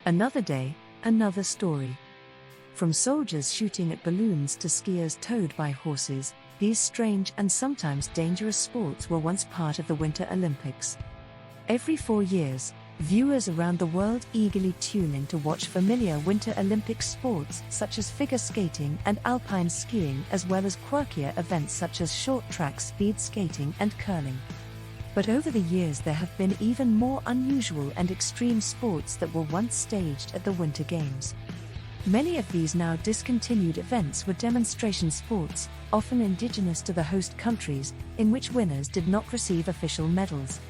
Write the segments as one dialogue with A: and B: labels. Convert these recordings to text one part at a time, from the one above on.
A: Another day, another story. From soldiers shooting at balloons to skiers towed by horses, these strange and sometimes dangerous sports were once part of the Winter Olympics. Every 4 years, viewers around the world eagerly tune in to watch familiar Winter Olympic sports such as figure skating and alpine skiing, as well as quirkier events such as short track speed skating and curling. But over the years there have been even more unusual and extreme sports that were once staged at the Winter Games. Many of these now discontinued events were demonstration sports, often indigenous to the host countries, in which winners did not receive official medals.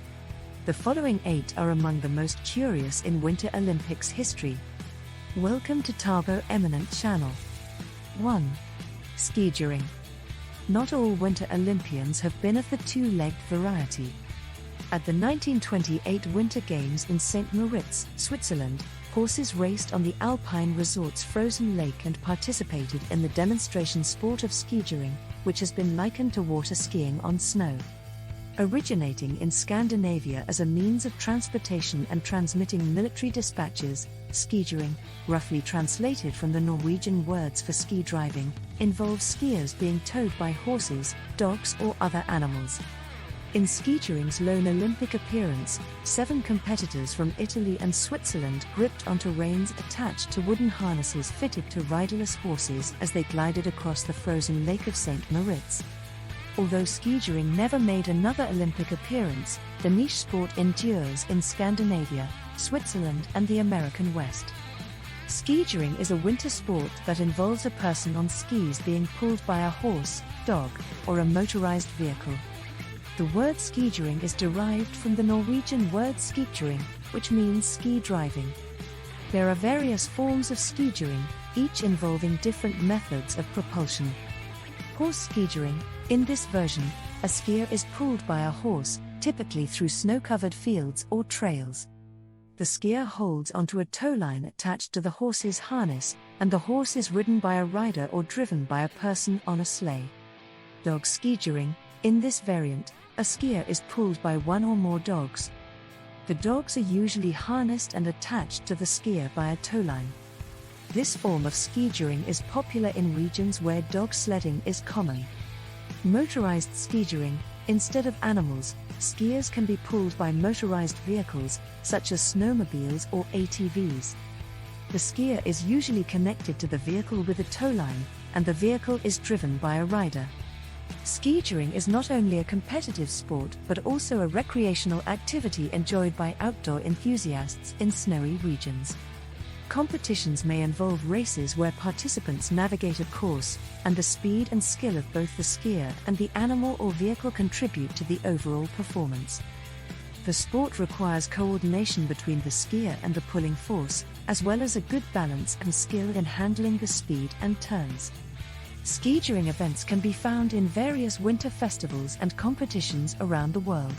A: The following 8 are among the most curious in Winter Olympics history. Welcome to Tabo Eminent Channel. 1. Skijuring. Not all Winter Olympians have been of the two-legged variety. At the 1928 Winter Games in St. Moritz, Switzerland, horses raced on the Alpine resort's frozen lake and participated in the demonstration sport of skijuring, which has been likened to water skiing on snow. Originating in Scandinavia as a means of transportation and transmitting military dispatches, skijuring, roughly translated from the Norwegian words for ski driving, involves skiers being towed by horses, dogs or other animals. In skijuring's lone Olympic appearance, 7 competitors from Italy and Switzerland gripped onto reins attached to wooden harnesses fitted to riderless horses as they glided across the frozen lake of St. Moritz. Although skijuring never made another Olympic appearance, the niche sport endures in Scandinavia, Switzerland and the American West. Skijuring is a winter sport that involves a person on skis being pulled by a horse, dog, or a motorized vehicle. The word skijuring is derived from the Norwegian word skituring, which means ski driving. There are various forms of skijuring, each involving different methods of propulsion. Horse skijuring. In this version, a skier is pulled by a horse, typically through snow-covered fields or trails. The skier holds onto a tow line attached to the horse's harness, and the horse is ridden by a rider or driven by a person on a sleigh. Dog skijuring. In this variant, a skier is pulled by one or more dogs. The dogs are usually harnessed and attached to the skier by a tow line. This form of skijuring is popular in regions where dog sledding is common. Motorized skijuring. Instead of animals, skiers can be pulled by motorized vehicles, such as snowmobiles or ATVs. The skier is usually connected to the vehicle with a tow line, and the vehicle is driven by a rider. Skijuring is not only a competitive sport but also a recreational activity enjoyed by outdoor enthusiasts in snowy regions. Competitions may involve races where participants navigate a course, and the speed and skill of both the skier and the animal or vehicle contribute to the overall performance. The sport requires coordination between the skier and the pulling force, as well as a good balance and skill in handling the speed and turns. Skijuring events can be found in various winter festivals and competitions around the world.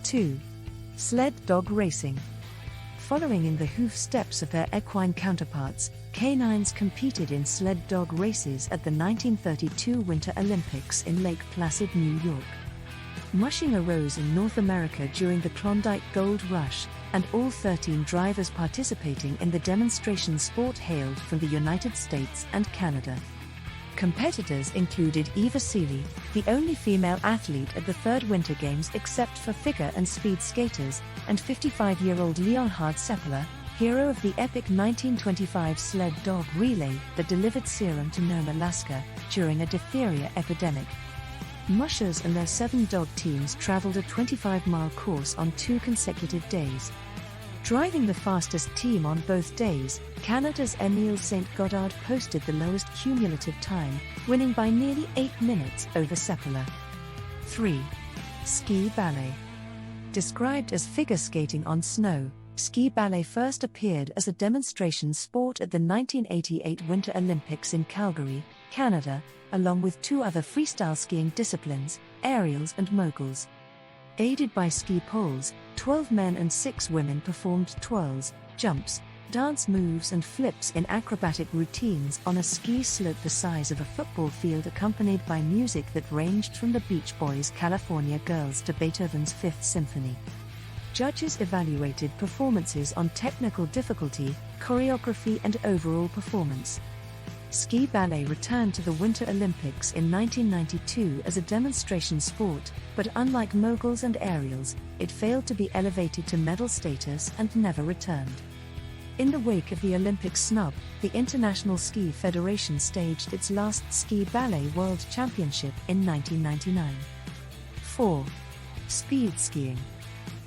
A: 2. Sled dog racing. Following in the hoof steps of their equine counterparts, canines competed in sled dog races at the 1932 Winter Olympics in Lake Placid, New York. Mushing arose in North America during the Klondike Gold Rush, and all 13 drivers participating in the demonstration sport hailed from the United States and Canada. Competitors included Eva Seeley, the only female athlete at the 3rd Winter Games except for figure and speed skaters, and 55-year-old Leonhard Seppala, hero of the epic 1925 sled dog relay that delivered serum to Nome, Alaska, during a diphtheria epidemic. Mushers and their 7 dog teams traveled a 25-mile course on 2 consecutive days. Driving the fastest team on both days, Canada's Émile St. Goddard posted the lowest cumulative time, winning by nearly 8 minutes over Seppala. 3. Ski ballet. Described as figure skating on snow, ski ballet first appeared as a demonstration sport at the 1988 Winter Olympics in Calgary, Canada, along with 2 other freestyle skiing disciplines, aerials and moguls. Aided by ski poles, 12 men and 6 women performed twirls, jumps, dance moves and flips in acrobatic routines on a ski slope the size of a football field, accompanied by music that ranged from the Beach Boys' California Girls to Beethoven's Fifth Symphony. Judges evaluated performances on technical difficulty, choreography and overall performance. Ski ballet returned to the Winter Olympics in 1992 as a demonstration sport, but unlike moguls and aerials, it failed to be elevated to medal status and never returned. In the wake of the Olympic snub, the International Ski Federation staged its last Ski Ballet World Championship in 1999. 4. Speed skiing.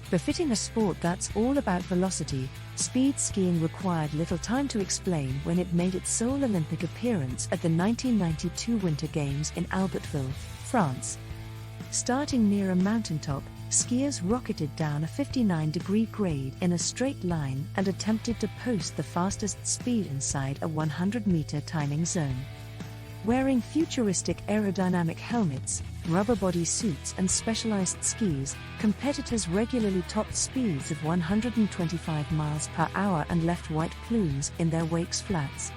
A: Befitting a sport that's all about velocity, speed skiing required little time to explain when it made its sole Olympic appearance at the 1992 Winter Games in Albertville, France. Starting near a mountaintop, skiers rocketed down a 59-degree grade in a straight line and attempted to post the fastest speed inside a 100-meter timing zone. Wearing futuristic aerodynamic helmets, rubber body suits and specialized skis, competitors regularly topped speeds of 125 miles per hour and left white plumes in their wakes flats.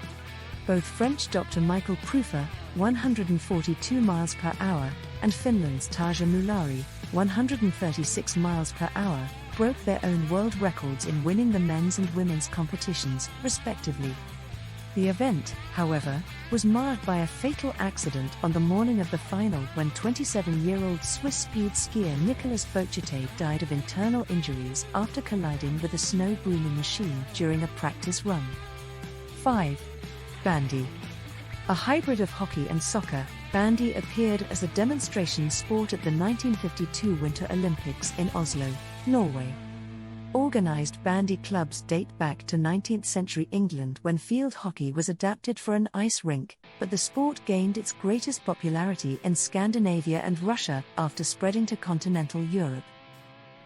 A: Both French Dr. Michael Prufer, 142 miles per hour, and Finland's Tarja Mulari, 136 miles per hour, broke their own world records in winning the men's and women's competitions, respectively. The event, however, was marred by a fatal accident on the morning of the final when 27-year-old Swiss speed skier Nicolas Bocchete died of internal injuries after colliding with a snow brooming machine during a practice run. 5. Bandy. A hybrid of hockey and soccer, bandy appeared as a demonstration sport at the 1952 Winter Olympics in Oslo, Norway. Organized bandy clubs date back to 19th-century England when field hockey was adapted for an ice rink, but the sport gained its greatest popularity in Scandinavia and Russia after spreading to continental Europe.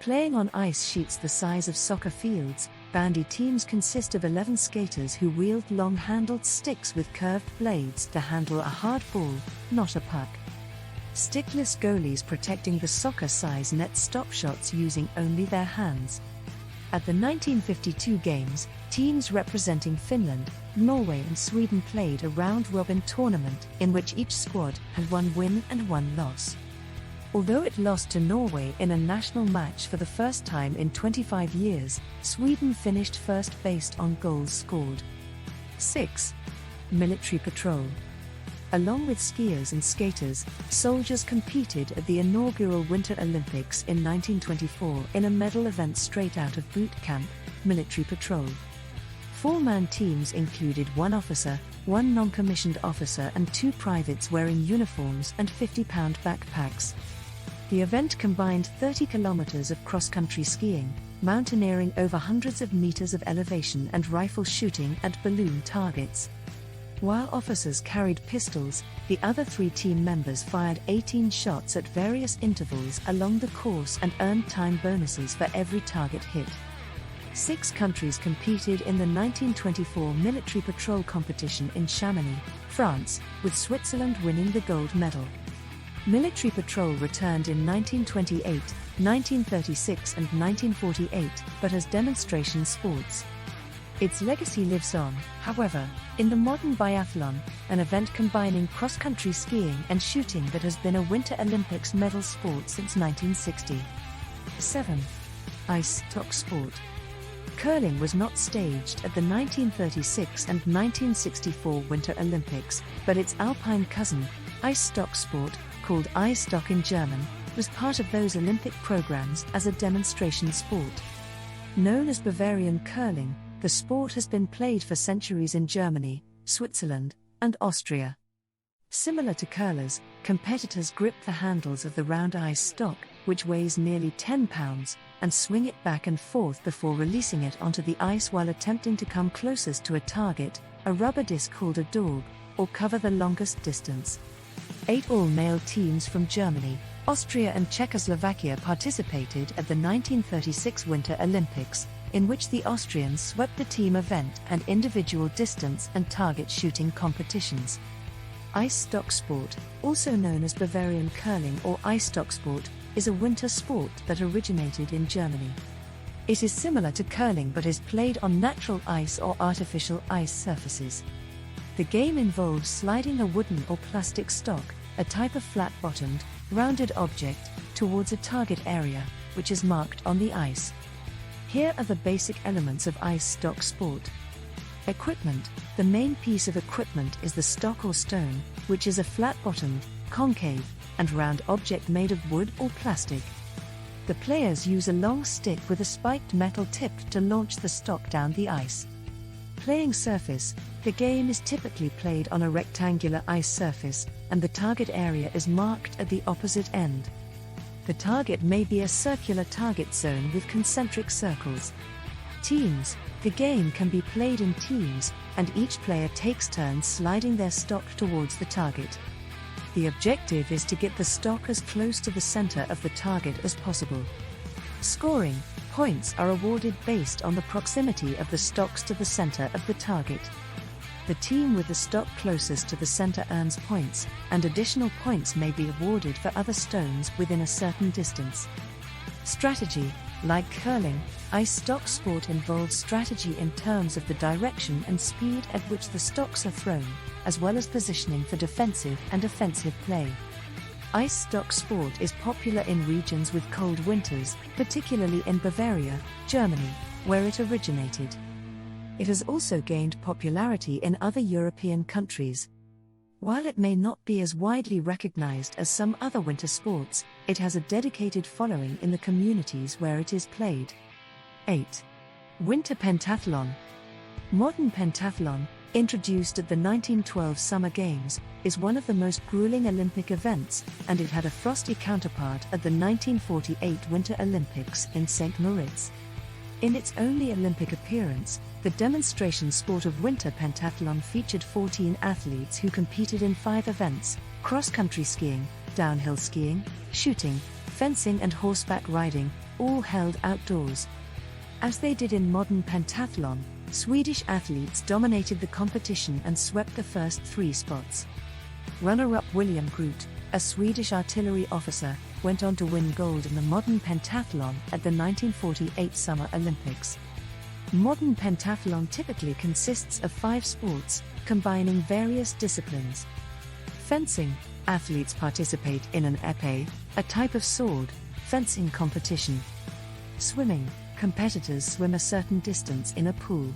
A: Playing on ice sheets the size of soccer fields, bandy teams consist of 11 skaters who wield long-handled sticks with curved blades to handle a hard ball, not a puck. Stickless goalies protecting the soccer-size net stop shots using only their hands. At the 1952 Games, teams representing Finland, Norway and Sweden played a round-robin tournament in which each squad had one win and one loss. Although it lost to Norway in a national match for the first time in 25 years, Sweden finished first based on goals scored. 6. Military patrol. Along with skiers and skaters, soldiers competed at the inaugural Winter Olympics in 1924 in a medal event straight out of boot camp, military patrol. Four-man teams included one officer, one non-commissioned officer and two privates wearing uniforms and 50-pound backpacks. The event combined 30 kilometers of cross-country skiing, mountaineering over hundreds of meters of elevation and rifle shooting at balloon targets. While officers carried pistols, the other three team members fired 18 shots at various intervals along the course and earned time bonuses for every target hit. 6 countries competed in the 1924 military patrol competition in Chamonix, France, with Switzerland winning the gold medal. Military patrol returned in 1928, 1936 and 1948, but as demonstration sports. Its legacy lives on, however, in the modern biathlon, an event combining cross-country skiing and shooting that has been a Winter Olympics medal sport since 1960. 7. Ice stock sport. Curling was not staged at the 1936 and 1964 Winter Olympics, but its alpine cousin, ice stock sport, called Eisstock in German, was part of those Olympic programs as a demonstration sport. Known as Bavarian curling, the sport has been played for centuries in Germany, Switzerland, and Austria. Similar to curlers, competitors grip the handles of the round ice stock, which weighs nearly 10 pounds, and swing it back and forth before releasing it onto the ice while attempting to come closest to a target, a rubber disc called a daub, or cover the longest distance. 8 all-male teams from Germany, Austria and Czechoslovakia participated at the 1936 Winter Olympics, in which the Austrians swept the team event and individual distance and target shooting competitions. Ice stock sport, also known as Bavarian curling or ice stock sport, is a winter sport that originated in Germany. It is similar to curling but is played on natural ice or artificial ice surfaces. The game involves sliding a wooden or plastic stock, a type of flat-bottomed, rounded object, towards a target area, which is marked on the ice. Here are the basic elements of ice stock sport. Equipment. The main piece of equipment is the stock or stone, which is a flat-bottomed, concave, and round object made of wood or plastic. The players use a long stick with a spiked metal tip to launch the stock down the ice. Playing surface. The game is typically played on a rectangular ice surface, and the target area is marked at the opposite end. The target may be a circular target zone with concentric circles. Teams. The game can be played in teams, and each player takes turns sliding their stock towards the target. The objective is to get the stock as close to the center of the target as possible. Scoring. Points are awarded based on the proximity of the stocks to the center of the target. The team with the stock closest to the center earns points, and additional points may be awarded for other stones within a certain distance. Strategy. Like curling, ice stock sport involves strategy in terms of the direction and speed at which the stocks are thrown, as well as positioning for defensive and offensive play. Ice stock sport is popular in regions with cold winters, particularly in Bavaria, Germany, where it originated. It has also gained popularity in other European countries. While it may not be as widely recognized as some other winter sports, it has a dedicated following in the communities where it is played. 8. Winter pentathlon. Modern pentathlon, introduced at the 1912 Summer Games, is one of the most grueling Olympic events, and it had a frosty counterpart at the 1948 Winter Olympics in St. Moritz. In its only Olympic appearance, the demonstration sport of winter pentathlon featured 14 athletes who competed in 5 events: cross-country skiing, downhill skiing, shooting, fencing and horseback riding, all held outdoors. As they did in modern pentathlon, Swedish athletes dominated the competition and swept the first 3 spots. Runner-up William Groot, a Swedish artillery officer, went on to win gold in the modern pentathlon at the 1948 Summer Olympics. Modern pentathlon typically consists of 5 sports, combining various disciplines. Fencing. Athletes participate in an épée, a type of sword, fencing competition. Swimming. Competitors swim a certain distance in a pool.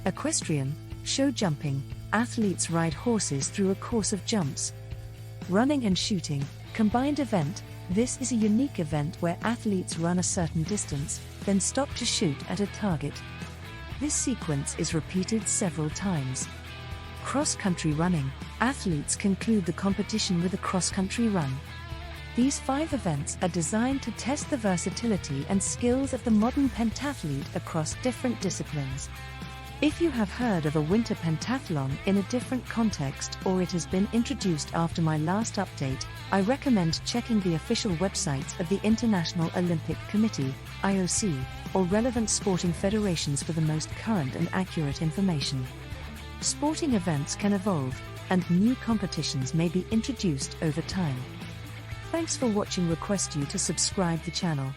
A: Equestrian. Show jumping. Athletes ride horses through a course of jumps. Running and shooting. Combined event. This is a unique event where athletes run a certain distance, then stop to shoot at a target. This sequence is repeated several times. Cross-country running. Athletes conclude the competition with a cross-country run. These 5 events are designed to test the versatility and skills of the modern pentathlete across different disciplines. If you have heard of a winter pentathlon in a different context or it has been introduced after my last update, I recommend checking the official websites of the International Olympic Committee, IOC, or relevant sporting federations for the most current and accurate information. Sporting events can evolve, and new competitions may be introduced over time. Thanks for watching. Request you to subscribe the channel.